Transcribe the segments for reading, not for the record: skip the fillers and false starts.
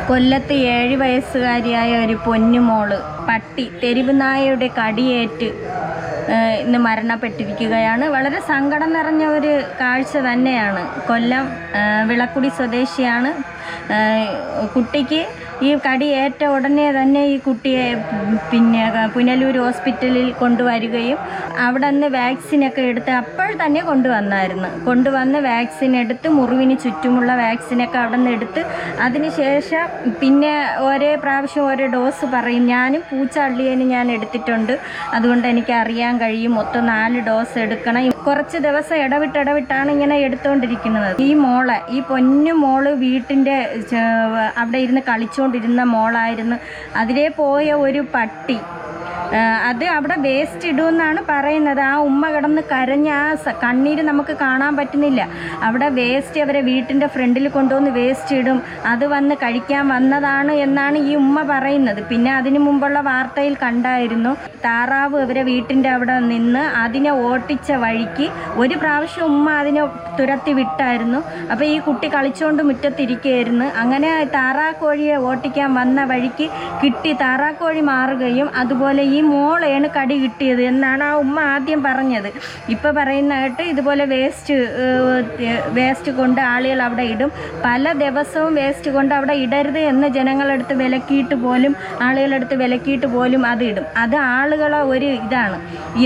കൊല്ലത്ത് 7 വയസ്സുകാരിയായ ഒരു പൊന്നുമോള് പട്ടി തെരുവ് നായയുടെ കടിയേറ്റ് ഇന്ന് മരണപ്പെട്ടിരിക്കുകയാണ്. വളരെ സങ്കടം നിറഞ്ഞ ഒരു കാഴ്ച തന്നെയാണ്. കൊല്ലം വിളക്കുടി സ്വദേശിയാണ്. കുട്ടിക്ക് ഈ കടിയേറ്റ ഉടനെ തന്നെ ഈ കുട്ടിയെ പുനലൂർ ഹോസ്പിറ്റലിൽ കൊണ്ടുവരികയും അവിടെ നിന്ന് വാക്സിനൊക്കെ എടുത്ത് അപ്പോൾ തന്നെ കൊണ്ടുവന്ന് വാക്സിൻ എടുത്ത് മുറിവിന് ചുറ്റുമുള്ള വാക്സിനൊക്കെ അവിടെ നിന്ന് എടുത്ത് അതിനുശേഷം പിന്നെ ഒരേ പ്രാവശ്യം ഓരോ ഡോസ് പറയും. ഞാനും പൂച്ചള്ളിയന് ഞാൻ എടുത്തിട്ടുണ്ട്, അതുകൊണ്ട് എനിക്ക് അറിയാൻ കഴിയും. മൊത്തം 4 ഡോസ് എടുക്കണം. കുറച്ച് ദിവസം ഇടവിട്ടാണ് ഇങ്ങനെ എടുത്തുകൊണ്ടിരിക്കുന്നത്. ഈ പൊന്നു മോള് വീട്ടിൻ്റെ അവിടെ ഇരുന്ന് കളിച്ചുകൊണ്ടിരുന്ന മോളായിരുന്നു. അതിലേ പോയ ഒരു പട്ടി അത് അവിടെ വേസ്റ്റ് ഇടുമെന്നാണ് പറയുന്നത്. ആ ഉമ്മ കിടന്ന് കരഞ്ഞ ആ കണ്ണീര് നമുക്ക് കാണാൻ പറ്റുന്നില്ല. അവിടെ വേസ്റ്റ് അവരെ വീട്ടിൻ്റെ ഫ്രണ്ടിൽ കൊണ്ടുവന്ന് വേസ്റ്റ് ഇടും, അത് വന്ന് കഴിക്കാൻ വന്നതാണ് എന്നാണ് ഈ ഉമ്മ പറയുന്നത്. പിന്നെ അതിനു മുമ്പുള്ള വാർത്തയിൽ കണ്ടായിരുന്നു താറാവ് അവരെ വീട്ടിൻ്റെ അവിടെ നിന്ന് അതിനെ ഓട്ടിച്ച വഴിക്ക് ഒരു പ്രാവശ്യം ഉമ്മ അതിനെ തുരത്തി വിട്ടായിരുന്നു. അപ്പോൾ ഈ കുട്ടി കളിച്ചുകൊണ്ട് മുറ്റത്തിരിക്കുകയായിരുന്നു. അങ്ങനെ താറാക്കോഴിയെ ഓട്ടിക്കാൻ വന്ന വഴിക്ക് താറാക്കോഴി മാറുകയും അതുപോലെ ഈ മോളെയാണ് കടി കിട്ടിയത് എന്നാണ് ആ ഉമ്മ ആദ്യം പറഞ്ഞത്. ഇപ്പോൾ പറയുന്നതായിട്ട് ഇതുപോലെ വേസ്റ്റ് കൊണ്ട് ആളുകൾ അവിടെ ഇടും. പല ദിവസവും വേസ്റ്റ് കൊണ്ട് അവിടെ ഇടരുത് എന്ന് ജനങ്ങളെടുത്ത് ആളുകളെടുത്ത് വിലക്കിയിട്ട് പോലും അത് ഇടും. അത് ആളുകളെ ഒരു ഇതാണ്.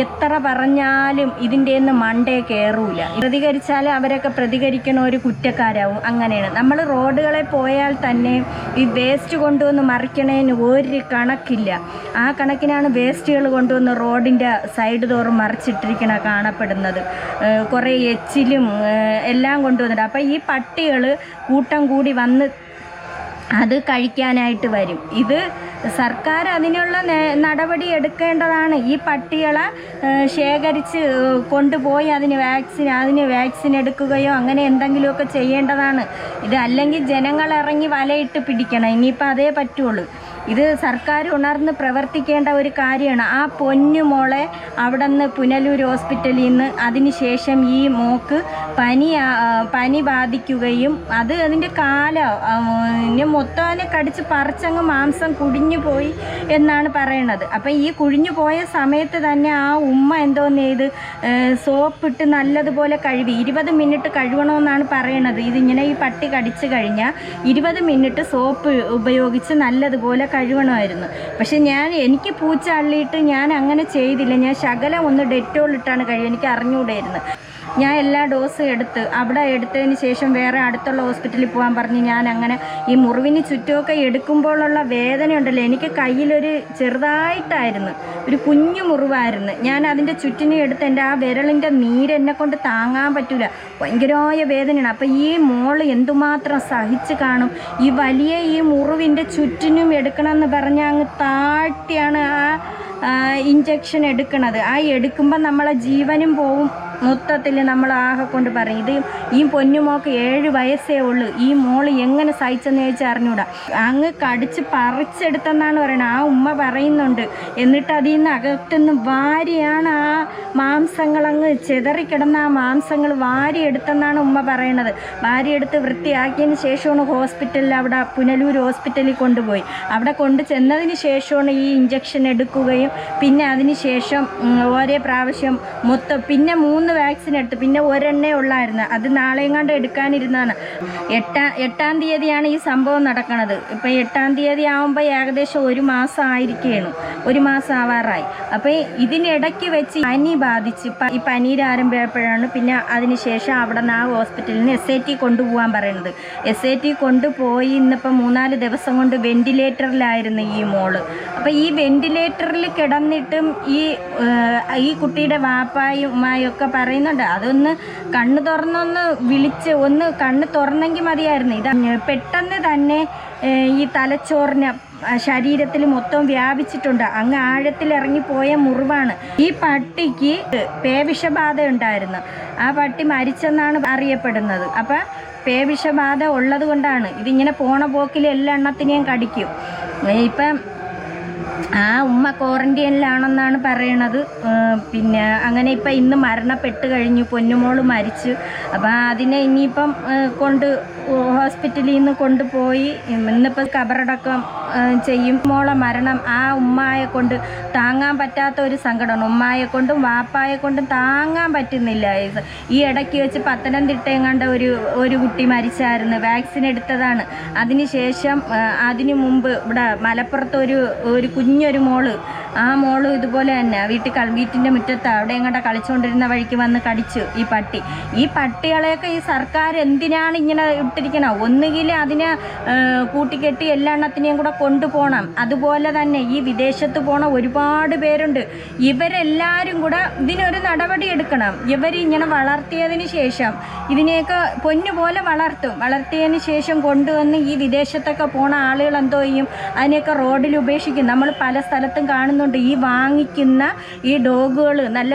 എത്ര പറഞ്ഞാലും ഇതിൻ്റെ ഒന്നും മണ്ടേ കയറൂല. പ്രതികരിച്ചാൽ അവരൊക്കെ പ്രതികരിക്കണ ഒരു കുറ്റക്കാരാവും. അങ്ങനെയാണ്. നമ്മൾ റോഡുകളെ പോയാൽ തന്നെ ഈ വേസ്റ്റ് കൊണ്ടുവന്ന് മറിക്കണേന് ഒരു കണക്കില്ല. ആ കണക്കിനാണ് വേസ്റ്റുകൾ കൊണ്ടുവന്ന് റോഡിൻ്റെ സൈഡ് തോറും മറിച്ചിട്ടിരിക്കണ കാണപ്പെടുന്നത്. കുറേ എച്ചിലും എല്ലാം കൊണ്ടുവന്നിട്ട് അപ്പോൾ ഈ പട്ടികൾ കൂട്ടം കൂടി വന്ന് അത് കഴിക്കാനായിട്ട് വരും. ഇത് സർക്കാർ അതിനുള്ള നടപടി എടുക്കേണ്ടതാണ്. ഈ പട്ടികളെ ശേഖരിച്ച് കൊണ്ടുപോയി അതിന് വാക്സിൻ എടുക്കുകയോ അങ്ങനെ എന്തെങ്കിലുമൊക്കെ ചെയ്യേണ്ടതാണ്. ഇത് അല്ലെങ്കിൽ ജനങ്ങളിറങ്ങി വലയിട്ട് പിടിക്കണം. ഇനിയിപ്പോൾ അതേ പറ്റുള്ളൂ. ഇത് സർക്കാർ ഉണർന്ന് പ്രവർത്തിക്കേണ്ട ഒരു കാര്യമാണ്. ആ പൊന്നുമോളെ അവിടെ നിന്ന് പുനലൂർ ഹോസ്പിറ്റലിൽ നിന്ന് അതിനുശേഷം ഈ മോക്ക് പനി ബാധിക്കുകയും അതിൻ്റെ മൊത്തം അതിനെ കടിച്ച് പറിച്ചങ്ങ് മാംസം കുഴിഞ്ഞു പോയി എന്നാണ് പറയണത്. അപ്പം ഈ കുഴിഞ്ഞു പോയ സമയത്ത് തന്നെ ആ ഉമ്മ എന്തോന്ന് ചെയ്ത് സോപ്പിട്ട് നല്ലതുപോലെ കഴുകി 20 മിനിറ്റ് കഴുകണമെന്നാണ് പറയണത്. ഇതിങ്ങനെ ഈ പട്ടി കടിച്ചു കഴിഞ്ഞാൽ 20 മിനിറ്റ് സോപ്പ് ഉപയോഗിച്ച് നല്ലതുപോലെ കഴുകണമായിരുന്നു. പക്ഷെ എനിക്ക് പൂച്ച അള്ളിയിട്ട് ഞാൻ അങ്ങനെ ചെയ്തില്ല. ഞാൻ ശകലം ഒന്ന് ഡെറ്റോൾ ഇട്ടാണ് കഴുകുക. എനിക്ക് അറിഞ്ഞുകൂടായിരുന്നു. ഞാൻ എല്ലാ ഡോസും അവിടെ എടുത്തതിന് ശേഷം വേറെ അടുത്തുള്ള ഹോസ്പിറ്റലിൽ പോകാൻ പറഞ്ഞ് ഞാൻ അങ്ങനെ ഈ മുറിവിന് ചുറ്റുമൊക്കെ എടുക്കുമ്പോഴുള്ള വേദനയുണ്ടല്ലോ, എനിക്ക് കയ്യിലൊരു ചെറുതായിട്ടായിരുന്നു ഒരു കുഞ്ഞു മുറിവായിരുന്നു. ഞാൻ അതിൻ്റെ ചുറ്റിനും എടുത്ത് എൻ്റെ ആ വിരലിൻ്റെ നീരെന്നെ കൊണ്ട് താങ്ങാൻ പറ്റില്ല, ഭയങ്കരമായ വേദനയാണ്. അപ്പോൾ ഈ മോള് എന്തുമാത്രം സഹിച്ച് കാണും. ഈ വലിയ ഈ മുറിവിൻ്റെ ചുറ്റിനും എടുക്കണമെന്ന് പറഞ്ഞാൽ അങ്ങ് താഴ്ത്തിയാണ് ആ ഇഞ്ചക്ഷൻ എടുക്കണത്. ആ എടുക്കുമ്പോൾ നമ്മളെ ജീവനും പോവും. മൊത്തത്തിൽ നമ്മൾ ആകെ കൊണ്ട് പറയും. ഈ പൊന്നുമോക്ക് 7 വയസ്സേ ഉള്ളൂ. ഈ മോള് എങ്ങനെ സഹിച്ചെന്ന് ചോദിച്ചാൽ അറിഞ്ഞൂടാ. അങ്ങ് കടിച്ച് പറിച്ചെടുത്തെന്നാണ് പറയുന്നത്. ആ ഉമ്മ പറയുന്നുണ്ട്. എന്നിട്ട് അതിൽ നിന്ന് അകത്തുനിന്ന് വാരിയാണ് ആ മാംസങ്ങളങ്ങ് ചെതറിക്കിടന്ന ആ മാംസങ്ങൾ വാരിയെടുത്തെന്നാണ് ഉമ്മ പറയണത്. വാരിയെടുത്ത് വൃത്തിയാക്കിയതിന് ശേഷമാണ് അവിടെ പുനലൂർ ഹോസ്പിറ്റലിൽ കൊണ്ടുപോയി. അവിടെ കൊണ്ട് ചെന്നതിന് ശേഷമാണ് ഈ ഇഞ്ചക്ഷൻ എടുക്കുകയും പിന്നെ അതിന് ശേഷം ഓരോ പ്രാവശ്യം മൊത്തം പിന്നെ 3 വാക്സിൻ എടുത്ത് പിന്നെ ഒരെണ്ണേ ഉള്ളായിരുന്നു. അത് നാളെയും കണ്ട് എടുക്കാനിരുന്നതാണ്. 8-ാം തീയതിയാണ് ഈ സംഭവം നടക്കുന്നത്. ഇപ്പം 8-ാം തീയതി ആകുമ്പോൾ ഏകദേശം 1 മാസം ആയിരിക്കുകയാണ്. 1 മാസം ആവാറായി. അപ്പോൾ ഇതിനിടയ്ക്ക് വെച്ച് പനി ബാധിച്ച് ഈ പനീര് ആരംഭിച്ചപ്പോഴാണ് പിന്നെ അതിനുശേഷം അവിടെ നിന്ന് ആ ഹോസ്പിറ്റലിൽ നിന്ന് SAT കൊണ്ടുപോകാൻ പറയുന്നത്. SAT കൊണ്ടുപോയി ഇന്നിപ്പോൾ 3-4 ദിവസം കൊണ്ട് വെന്റിലേറ്ററിലായിരുന്നു ഈ മോള്. അപ്പോൾ ഈ വെന്റിലേറ്ററിൽ കിടന്നിട്ടും ഈ കുട്ടിയുടെ വാപ്പായും ഉമ്മായൊക്കെ പറയുന്നുണ്ട് അതൊന്ന് കണ്ണ് തുറന്നൊന്ന് വിളിച്ച് ഒന്ന് കണ്ണ് തുറന്നെങ്കിൽ മതിയായിരുന്നു. ഇത് പെട്ടെന്ന് തന്നെ ഈ തലച്ചോറിന് ശരീരത്തിൽ മൊത്തം വ്യാപിച്ചിട്ടുണ്ട്. അങ്ങ് ആഴത്തിലിറങ്ങിപ്പോയ മുറിവാണ്. ഈ പട്ടിക്ക് പേവിഷബാധ ഉണ്ടായിരുന്നു. ആ പട്ടി മരിച്ചെന്നാണ് അറിയപ്പെടുന്നത്. അപ്പം പേവിഷബാധ ഉള്ളത് കൊണ്ടാണ് ഇതിങ്ങനെ പോണ പോക്കിൽ എല്ലാ എണ്ണത്തിനെയും കടിക്കും. ഇപ്പം ആ ഉമ്മ ക്വാറന്റൈനിലാണെന്നാണ് പറയണത്. പിന്നെ അങ്ങനെ ഇപ്പം ഇന്ന് മരണപ്പെട്ട് കഴിഞ്ഞു, പൊന്നുമോള് മരിച്ചു. അപ്പം അതിനെ ഇനിയിപ്പം ഹോസ്പിറ്റലിൽ നിന്ന് കൊണ്ടുപോയി ഇന്നിപ്പോൾ കബറടക്കം ചെയ്യും. മോളെ മരണം ആ ഉമ്മായെ കൊണ്ട് താങ്ങാൻ പറ്റാത്ത ഒരു സങ്കടമാണ്. ഉമ്മായെ കൊണ്ടും വാപ്പായെ കൊണ്ടും താങ്ങാൻ പറ്റുന്നില്ല. ഈ ഇടയ്ക്ക് വെച്ച് പത്തനംതിട്ടയും കണ്ട ഒരു കുട്ടി മരിച്ചായിരുന്നു, വാക്സിൻ എടുത്തതാണ്. അതിനുശേഷം അതിനു മുമ്പ് ഇവിടെ മലപ്പുറത്ത് ഒരു കുഞ്ഞൊരു മോള്, ആ മോള് ഇതുപോലെ തന്നെ വീട്ടിൻ്റെ മുറ്റത്ത് അവിടെ എങ്ങോട്ട് കളിച്ചുകൊണ്ടിരുന്ന വഴിക്ക് വന്ന് കടിച്ചു ഈ പട്ടികളെയൊക്കെ ഈ സർക്കാർ എന്തിനാണ് ഇങ്ങനെ ഇട്ടിരിക്കണം? ഒന്നുകിൽ അതിനെ കൂട്ടിക്കെട്ടി എല്ലാ എണ്ണത്തിനെയും കൂടെ കൊണ്ടുപോകണം. അതുപോലെ തന്നെ ഈ വിദേശത്ത് പോണ ഒരുപാട് പേരുണ്ട്. ഇവരെല്ലാവരും കൂടെ ഇതിനൊരു നടപടി എടുക്കണം. ഇങ്ങനെ വളർത്തിയതിന് ശേഷം ഇതിനെയൊക്കെ പൊന്നുപോലെ വളർത്തിയതിന് ശേഷം കൊണ്ടുവന്ന് ഈ വിദേശത്തൊക്കെ പോണ ആളുകൾ എന്തോ ചെയ്യും? അതിനെയൊക്കെ റോഡിൽ ഉപേക്ഷിക്കും. നമ്മൾ പല സ്ഥലത്തും കാണുന്നുണ്ട് ഈ വാങ്ങിക്കുന്ന ഈ ഡോഗുകൾ നല്ല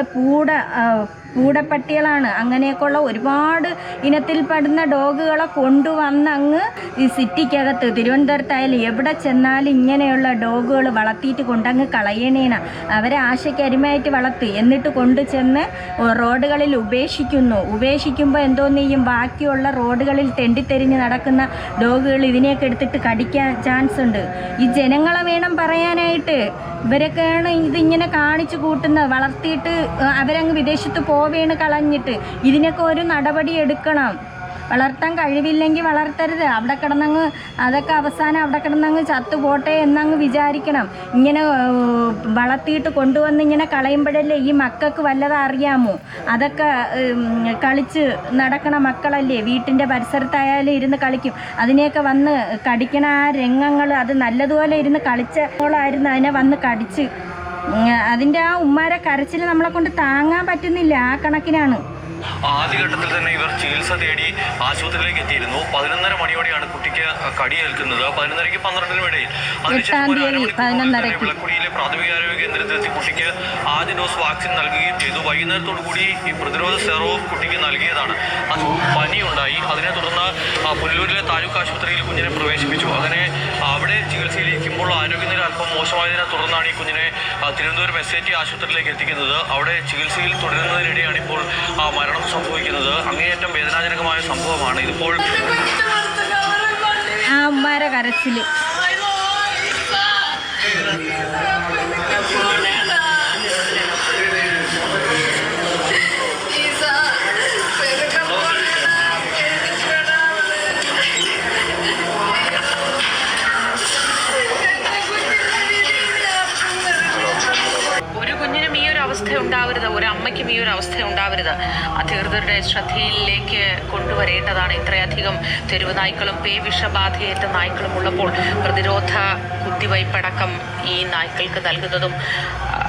പൂടപ്പട്ടികളാണ്. അങ്ങനെയൊക്കെയുള്ള ഒരുപാട് ഇനത്തിൽപ്പെടുന്ന ഡോഗുകളെ കൊണ്ടുവന്ന് അങ്ങ് ഈ സിറ്റിക്കകത്ത് തിരുവനന്തപുരത്തായാലും എവിടെ ചെന്നാലും ഇങ്ങനെയുള്ള ഡോഗുകൾ വളർത്തിയിട്ട് കൊണ്ടങ്ങ് കളയണേന. അവരെ ആശയ്ക്ക് അരുമയായിട്ട് വളർത്തി എന്നിട്ട് കൊണ്ടു ചെന്ന് റോഡുകളിൽ ഉപേക്ഷിക്കുമ്പോൾ എന്തോന്ന് ചെയ്യും? ബാക്കിയുള്ള റോഡുകളിൽ തെണ്ടിത്തെരിഞ്ഞ് നടക്കുന്ന ഡോഗുകൾ ഇതിനെയൊക്കെ എടുത്തിട്ട് കടിക്കാൻ ചാൻസ് ഉണ്ട്. ഈ ജനങ്ങളെ വേണം പറയാനായിട്ട്. ഇവരൊക്കെയാണ് ഇതിങ്ങനെ കാണിച്ചു കൂട്ടുന്നത്. വളർത്തിയിട്ട് അവരങ്ങ് വിദേശത്ത് പോവേണ് കളഞ്ഞിട്ട്. ഇതിനൊക്കെ ഒരു നടപടി എടുക്കണം. വളർത്താൻ കഴിവില്ലെങ്കിൽ വളർത്തരുത്. അതൊക്കെ അവസാനം അവിടെ കിടന്നങ്ങ് ചത്തുപോട്ടെ എന്നങ്ങ് വിചാരിക്കണം. ഇങ്ങനെ വളർത്തിയിട്ട് കൊണ്ടുവന്ന് ഇങ്ങനെ കളയുമ്പോഴല്ലേ ഈ മക്കൾക്ക് വല്ലതും അറിയാമോ? അതൊക്കെ കളിച്ച് നടക്കണ മക്കളല്ലേ, വീട്ടിൻ്റെ പരിസരത്തായാലും ഇരുന്ന് കളിക്കും. അതിനെയൊക്കെ വന്ന് കടിക്കണ ആ രംഗങ്ങൾ, അത് നല്ലതുപോലെ ഇരുന്ന് കളിച്ചോളായിരുന്നു അതിനെ വന്ന് കടിച്ച്. അതിൻ്റെ ആ ഉമ്മാരെ കരച്ചിൽ നമ്മളെ കൊണ്ട് താങ്ങാൻ പറ്റുന്നില്ല. ആ കണക്കിനാണ്. ആദ്യഘട്ടത്തിൽ തന്നെ ഇവർ ചികിത്സ തേടി ആശുപത്രിയിലേക്ക് എത്തിയിരുന്നു. 11:30 മണിയോടെയാണ് കുട്ടിക്ക് കടിയേൽക്കുന്നത്. 11:30-ക്കും 12:00-നും ഇടയിൽ. വിളക്കുടിയിലെ പ്രാഥമികാരോഗ്യ കേന്ദ്രത്തിലെത്തി കുട്ടിക്ക് ആദ്യ ഡോസ് വാക്സിൻ നൽകുകയും ചെയ്തു. വൈകുന്നേരത്തോടു കൂടി ഈ പ്രതിരോധ സെറവും കുട്ടിക്ക് നൽകിയതാണ്. പനിയുണ്ടായി. അതിനെ തുടർന്ന് പുനലൂരിലെ താലൂക്ക് ആശുപത്രിയിൽ കുഞ്ഞിനെ പ്രവേശിപ്പിച്ചു. അങ്ങനെ അവിടെ ചികിത്സയിലിരിക്കുമ്പോൾ ആരോഗ്യനില അല്പം മോശമായതിനെ തുടർന്നാണ് ഈ കുഞ്ഞിനെ തിരുവനന്തപുരം SAT ആശുപത്രിയിലേക്ക് എത്തിക്കുന്നത്. അവിടെ ചികിത്സയിൽ തുടരുന്നതിനിടെയാണ് ഇപ്പോൾ മരണം സംഭവിക്കുന്നത്. അങ്ങേയറ്റം വേദനാജനകമായ സംഭവമാണ് ഇതിപ്പോൾ. ആ ഉമ്മാരെ കരച്ചില് ഉണ്ടാവരുത്, ഒരമ്മയ്ക്കും ഈ ഒരു അവസ്ഥ ഉണ്ടാവരുത്. അധികൃതരുടെ ശ്രദ്ധയിലേക്ക് കൊണ്ടുവരേണ്ടതാണ്. ഇത്രയധികം തെരുവ് നായ്ക്കളും പേവിഷബാധയേറ്റ നായ്ക്കളും ഉള്ളപ്പോൾ പ്രതിരോധ കുത്തിവയ്പ്പടക്കം ഈ നായ്ക്കൾക്ക് നൽകുന്നതും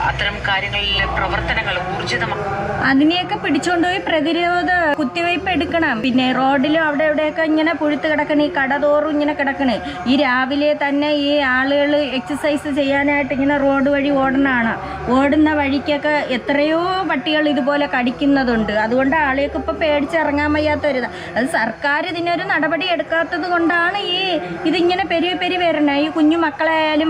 അത്തരം കാര്യങ്ങളിലെ പ്രവർത്തനങ്ങൾ ഊർജിതമാണ്. അതിനെയൊക്കെ പിടിച്ചുകൊണ്ടുപോയി പ്രതിരോധ കുത്തിവയ്പ്പ് എടുക്കണം. പിന്നെ റോഡിലും അവിടെ എവിടെയൊക്കെ ഇങ്ങനെ പുഴുത്ത് കിടക്കണേ, ഈ കടതോറും ഇങ്ങനെ കിടക്കണേ. ഈ രാവിലെ തന്നെ ഈ ആളുകൾ എക്സസൈസ് ചെയ്യാനായിട്ട് ഇങ്ങനെ റോഡ് വഴി ഓടുന്ന വഴിക്കൊക്കെ എത്രയോ പട്ടികൾ ഇതുപോലെ കടിക്കുന്നതുണ്ട്. അതുകൊണ്ട് ആളുകൾക്ക് ഇപ്പോൾ പേടിച്ചിറങ്ങാൻ വയ്യാത്തൊരിത്. അത് സർക്കാർ ഇതിനൊരു നടപടി എടുക്കാത്തത് കൊണ്ടാണ് ഇതിങ്ങനെ പെരുകി വരണേ. ഈ കുഞ്ഞു മക്കളായാലും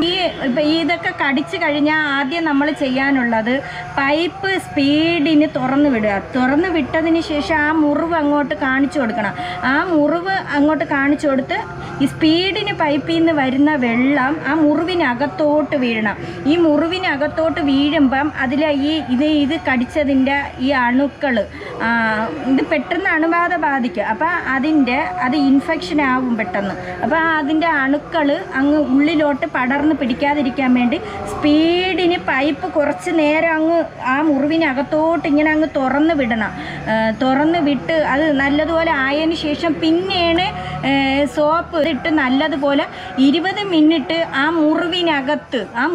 ഇതൊക്കെ കടിച്ചു കഴിഞ്ഞാൽ ആദ്യം നമ്മൾ ചെയ്യാനുള്ളത് പൈപ്പ് സ്പീഡിന് തുറന്ന് വിട്ടതിന് ശേഷം ആ മുറിവ് അങ്ങോട്ട് കാണിച്ചു കൊടുക്കണം. ആ മുറിവ് അങ്ങോട്ട് കാണിച്ചു കൊടുത്ത് ഈ സ്പീഡിന് പൈപ്പിൽ നിന്ന് വരുന്ന വെള്ളം ആ മുറിവിനകത്തോട്ട് വീഴണം. ഈ മുറിവിനകത്തോട്ട് വീഴുമ്പം അതിൽ ഇത് കടിച്ചതിൻ്റെ ഈ അണുക്കൾ ഇത് പെട്ടെന്ന് അണുബാധ ബാധിക്കും. അപ്പോൾ അത് ഇൻഫെക്ഷൻ ആവും പെട്ടെന്ന്. അപ്പോൾ അതിൻ്റെ അണുക്കൾ അങ്ങ് ഉള്ളിലോട്ട് പടർന്ന് പിടിക്കാതിരിക്കാൻ വേണ്ടി സ്പീഡിന് പൈപ്പ് കുറച്ച് നേരം അങ്ങ് ആ മുറിവിനകത്തോട്ട് ഇങ്ങനെ അങ്ങ് തുറന്ന് വിട്ട് അത് നല്ലതുപോലെ ആയതിന് ശേഷം പിന്നെയാണ് സോപ്പ് ഇട്ട് നല്ലതുപോലെ 20 മിനിറ്റ് ആ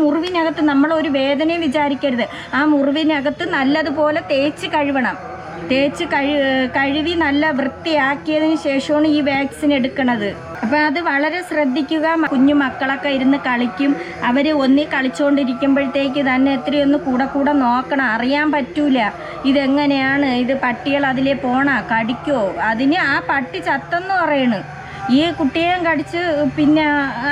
മുറിവിനകത്ത് നമ്മളൊരു വേദനയും വിചാരിക്കരുത്. ആ മുറിവിനകത്ത് നല്ലതുപോലെ തേച്ച് കഴുകി നല്ല വൃത്തിയാക്കിയതിന് ശേഷമാണ് ഈ വാക്സിൻ എടുക്കുന്നത്. അപ്പോൾ അത് വളരെ ശ്രദ്ധിക്കുക. കുഞ്ഞു മക്കളൊക്കെ ഇരുന്ന് കളിക്കും. അവർ കളിച്ചുകൊണ്ടിരിക്കുമ്പോഴത്തേക്ക് തന്നെ എത്രയൊന്ന് കൂടെ നോക്കണം. അറിയാൻ പറ്റൂല ഇതെങ്ങനെയാണ്, ഇത് പട്ടികൾ അതിലേ കടിക്കോ, അതിന് ആ പട്ടി ചത്തെന്ന് പറയണ്. ഈ കുട്ടിയെയും കടിച്ച് പിന്നെ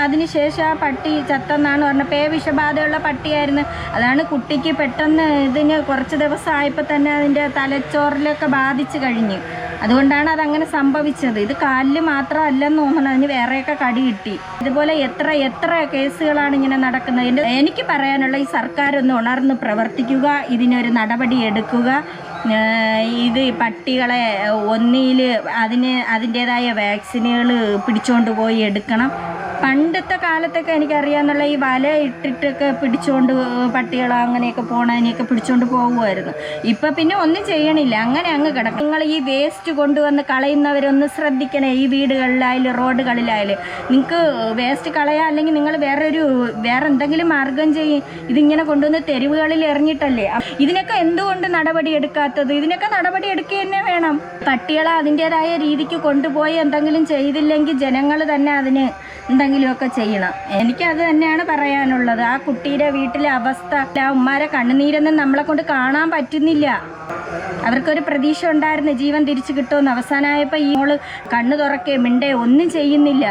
അതിനുശേഷം ആ പട്ടി ചത്തെന്നാണ് പറഞ്ഞത്. പേ വിഷബാധയുള്ള പട്ടിയായിരുന്നു. അതാണ് കുട്ടിക്ക് പെട്ടെന്ന് ഇതിന് കുറച്ച് ദിവസം ആയപ്പോൾ തന്നെ അതിൻ്റെ തലച്ചോറിലൊക്കെ ബാധിച്ച് കഴിഞ്ഞു. അതുകൊണ്ടാണ് അതങ്ങനെ സംഭവിച്ചത്. ഇത് കാലിൽ മാത്രമല്ലെന്ന് തോന്നണം, അതിന് വേറെയൊക്കെ കടി കിട്ടി. ഇതുപോലെ എത്ര കേസുകളാണ് ഇങ്ങനെ നടക്കുന്നത്. എനിക്ക് പറയാനുള്ള ഈ സർക്കാരൊന്ന് ഉണർന്ന് പ്രവർത്തിക്കുക, ഇതിനൊരു നടപടി എടുക്കുക. ഇത് പട്ടികളെ ഒന്നിൽ അതിൻ്റേതായ വാക്സിനുകൾ പിടിച്ചുകൊണ്ട് പോയി എടുക്കണം. പണ്ടത്തെ കാലത്തൊക്കെ എനിക്കറിയാമെന്നുള്ള ഈ വല ഇട്ടിട്ടൊക്കെ പിടിച്ചുകൊണ്ട് പട്ടികളോ അങ്ങനെയൊക്കെ പോണതിനെയൊക്കെ പിടിച്ചുകൊണ്ട് പോകുമായിരുന്നു. ഇപ്പം പിന്നെ ഒന്നും ചെയ്യണില്ല, അങ്ങനെ അങ്ങ് കിടക്കും. നിങ്ങൾ ഈ വേസ്റ്റ് കൊണ്ടുവന്ന് കളയുന്നവരൊന്ന് ശ്രദ്ധിക്കണേ. ഈ വീടുകളിലായാലും റോഡുകളിലായാലും നിങ്ങൾക്ക് വേസ്റ്റ് കളയാം, അല്ലെങ്കിൽ നിങ്ങൾ വേറെ എന്തെങ്കിലും മാർഗം ചെയ്യും. ഇതിങ്ങനെ കൊണ്ടുവന്ന് തെരുവുകളിൽ എറിഞ്ഞിട്ടല്ലേ. ഇതിനൊക്കെ എന്തുകൊണ്ട് നടപടി എടുക്കാത്തത്? ഇതിനൊക്കെ നടപടി എടുക്കുക തന്നെ വേണം. പട്ടികളെ അതിൻ്റേതായ രീതിക്ക് കൊണ്ടുപോയി എന്തെങ്കിലും ചെയ്തില്ലെങ്കിൽ ജനങ്ങൾ തന്നെ അതിന് എന്തെങ്കിലുമൊക്കെ ചെയ്യണം. എനിക്കത് തന്നെയാണ് പറയാനുള്ളത്. ആ കുട്ടിയുടെ വീട്ടിലെ അവസ്ഥ, ആ ഉമ്മാരെ കണ്ണുനീരൊന്നും നമ്മളെ കൊണ്ട് കാണാൻ പറ്റുന്നില്ല. അവർക്കൊരു പ്രതീക്ഷ ഉണ്ടായിരുന്നു ജീവൻ തിരിച്ചു കിട്ടുമെന്ന്. അവസാനമായപ്പോൾ ഈ മോള് കണ്ണു തുറക്കേ മിണ്ടേ ഒന്നും ചെയ്യുന്നില്ല.